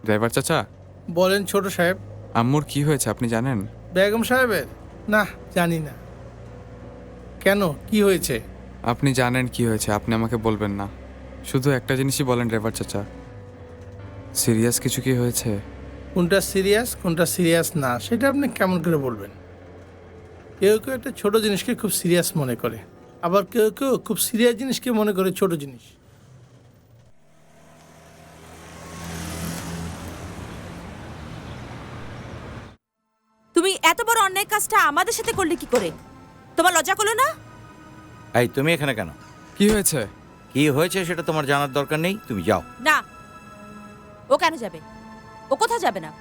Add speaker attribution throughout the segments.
Speaker 1: Driver চাচা,
Speaker 2: বলেন ছোট সাহেব।
Speaker 1: আম্মুর কি হয়েছে আপনি জানেন?
Speaker 2: বেগম সাহেবের? না, জানি না। কেন, কি হয়েছে?
Speaker 1: আপনি জানেন কি হয়েছে, আপনি আমাকে বলবেন না। শুধু একটা জিনিসই বলেন ড্রাইভার চাচা, সিরিয়াস কিছু কি হয়েছে?
Speaker 2: কোনটা সিরিয়াস কোনটা সিরিয়াস না সেটা আপনি কেমন করে বলবেন? কেউ কেউ একটা ছোট জিনিসকে খুব সিরিয়াস মনে করে, আবার কেউ কেউ খুব সিরিয়াস জিনিসকে মনে করে ছোট জিনিস।
Speaker 3: তুমি এত বড় অন্যায় কাজটা আমাদের সাথে করলে কি করে? তোমার লজ্জা করলো না?
Speaker 4: এই তুমি এখানে কেন?
Speaker 1: কি হয়েছে?
Speaker 4: কি হয়েছে সেটা তোমার জানার দরকার নেই, তুমি যাও।
Speaker 3: না, ও কেন যাবে? ও কোথাও যাবে না।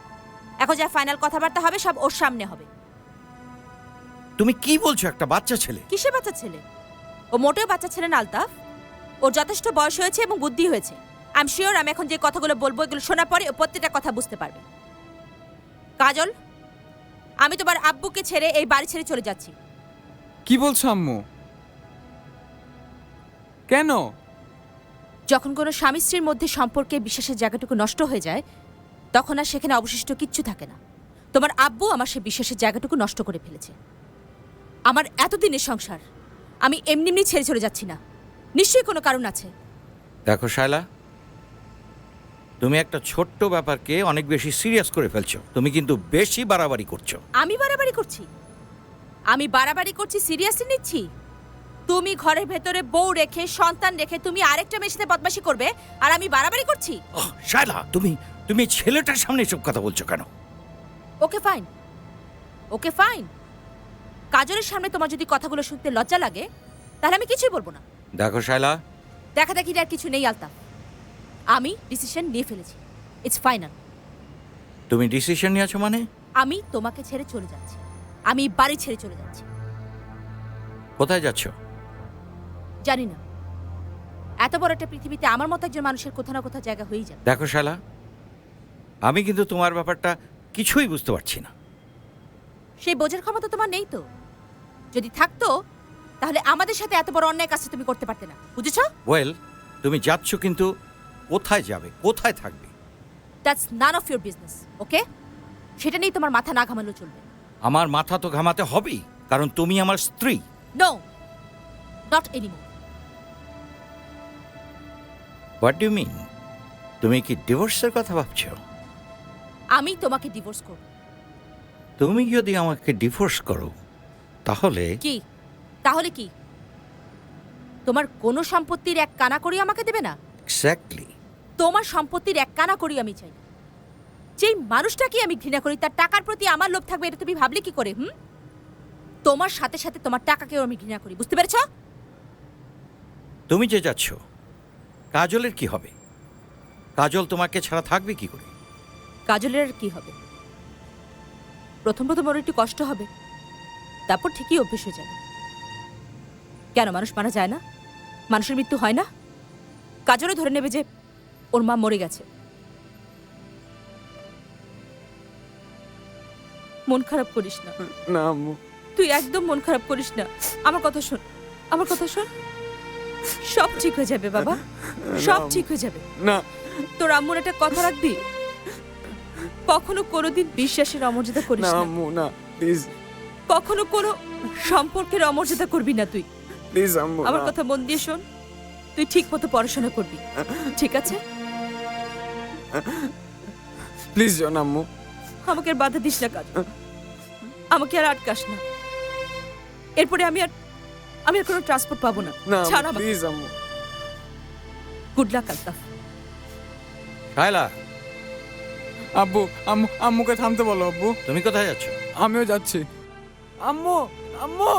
Speaker 3: এখন যা ফাইনাল কথাবার্তা হবে সব ওর সামনে হবে।
Speaker 4: তুমি কি বলছো? একটা বাচ্চা ছেলে।
Speaker 3: কিসে বাচ্চা ছেলে? ও মোটেও বাচ্চা ছেলে না আলতাফ। ওর যথেষ্ট বয়স হয়েছে এবং বুদ্ধি হয়েছে। আই এম শিওর আমি এখন যে কথাগুলো বলবো এগুলো শোনার পরে ও প্রত্যেকটা কথা বুঝতে পারবে। কাজল, আমি তোমার আব্বুকে ছেড়ে এই বাড়ি ছেড়ে চলে যাচ্ছি।
Speaker 1: কি বলছো আম্মু? কেন?
Speaker 3: যখন কোনো স্বামী স্ত্রীর মধ্যে সম্পর্কে বিশ্বাসের জায়গাটুকু নষ্ট হয়ে যায় তখন আর সেখানে অবশিষ্ট কিচ্ছু থাকে না। তোমার আব্বু আমার সে বিশ্বাসের জায়গাটুকু নষ্ট করে ফেলেছে। আমার এতদিনের সংসার আমি এমনি এমনি ছেড়ে চলে যাচ্ছি না, নিশ্চয়ই কোনো কারণ আছে।
Speaker 4: দেখো শায়লা, তুমি একটা ছোট্ট ব্যাপারকে অনেক বেশি সিরিয়াস করে ফেলছো। তুমি কিন্তু বেশি বাড়াবাড়ি করছো।
Speaker 3: আমি বাড়াবাড়ি করছি? আমি বাড়াবাড়ি করছি সিরিয়াসলি নিচ্ছি? তুমি ঘরের ভেতরে বউ রেখে সন্তান রেখে তুমি আরেকটা মেয়ের সাথে বদমাশি করবে আর আমি বাড়াবাড়ি করছি?
Speaker 4: শায়লা, তুমি ছেলেটার সামনে এসব কথা বলছো কেন?
Speaker 3: Okay fine, okay fine. কাজলের সামনে তোমার যদি কথাগুলো শুনতে লজ্জা লাগে তাহলে আমি কিছুই বলবো না।
Speaker 4: দেখো শায়লা,
Speaker 3: দেখা দেখি আর কিছু নেই আলতাফ। আমি ডিসিশন নিয়ে ফেলেছি, ইটস ফাইনাল।
Speaker 4: তুমি ডিসিশন নিয়েছো মানে?
Speaker 3: আমি তোমাকে ছেড়ে চলে যাচ্ছি, আমি বাড়ি ছেড়ে চলে যাচ্ছি।
Speaker 4: কোথায় যাচ্ছ?
Speaker 3: জানি না, এত বড় একটা পৃথিবীতে আমার মতো একজন মানুষের কোথাও না কোথাও জায়গা হয়েই যাবে।
Speaker 4: দেখো শায়লা, আমি কিন্তু তোমার ব্যাপারটা কিছুই বুঝতে পারছি না।
Speaker 3: সেই বোঝার ক্ষমতা তোমার নেই তো। যদি থাকতো তাহলে আমাদের সাথে এত বড় অন্যায় কাজটা তুমি করতে পারতে না, বুঝেছো?
Speaker 4: ওয়েল, তুমি যাচ্ছ কিন্তু কোথায় যাবে, কোথায় থাকবে?
Speaker 3: That's none of your business, okay? সেটা নিয়ে তোমার মাথা না ঘামালেও চলবে।
Speaker 4: আমার মাথা তো ঘামাতে হবেই, কারণ তুমি আমার স্ত্রী।
Speaker 3: No, not anymore.
Speaker 4: What do mean? তুমি কি ডিভোর্সের কথা ভাবছো?
Speaker 3: আমি তোমাকে ডিভোর্স করব।
Speaker 4: তুমি যদি আমাকে ডিভোর্স করো তাহলে
Speaker 3: কি? তাহলে কি? তোমার কোনো সম্পত্তির এক কানা করি আমাকে দেবে না?
Speaker 4: এক্স্যাক্টলি।
Speaker 3: তোমার সম্পত্তির এক কানা করি আমি চাই না। যেই মানুষটাকে আমি ঘৃণা করি তার টাকার প্রতি আমার লোভ থাকবে এটা তুমি ভাবলে কি করে? তোমার সাথে সাথে তোমার টাকাকেও আমি ঘৃণা করি, বুঝতে পেরেছো?
Speaker 4: তুমি যে যাচ্ছ, কাজলের কি হবে? কাজল তোমাকে ছাড়া থাকবে কি করে?
Speaker 3: কাজলের আর কি হবে? প্রথম প্রথম ওর একটু কষ্ট হবে, তারপর ঠিকই অভ্যেস হয়ে যাবে। কেন মানুষ মারা যায় না? মানুষের মৃত্যু হয় না? কাজলও ধরে নেবে যে ওর মা মরে গেছে। মন খারাপ করিস না।
Speaker 1: না আম্মু।
Speaker 3: তুই একদম মন খারাপ করিস না, আমার কথা শোন, আমার কথা শোন। সব ঠিক হয়ে যাবে বাবা, সব ঠিক হয়ে যাবে।
Speaker 1: না।
Speaker 3: তোর আম্মুর একটা কথা রাখবি, কখনো কোনোদিন বিশ্বাসের অমর্যাদা করিস
Speaker 1: না
Speaker 3: না।
Speaker 1: আম্মু, না প্লিজ।
Speaker 3: কখনো কোনো সম্পর্কের অমর্যাদা করবি না তুই।
Speaker 1: প্লিজ আম্মু,
Speaker 3: আমার কথা মন দিয়ে শোন, তুই ঠিক মতো পড়াশোনা করবি, ঠিক আছে?
Speaker 1: প্লিজ জন আম্মু।
Speaker 3: আমাকে আর বাধা দিস না কাজ, আমাকে আর আটকাস না। এরপরে আমি আর কোনো ট্রান্সপোর্ট পাবো না।
Speaker 1: না
Speaker 3: ছাড় আমাকে।
Speaker 1: প্লিজ আম্মু।
Speaker 3: Good luck Altaf.
Speaker 4: শায়লা,
Speaker 1: আব্বু, আম্মুকে থামতে বলো আব্বু।
Speaker 4: তুমি কোথায় যাচ্ছ?
Speaker 1: আমিও যাচ্ছি। আম্মু, আম্মু।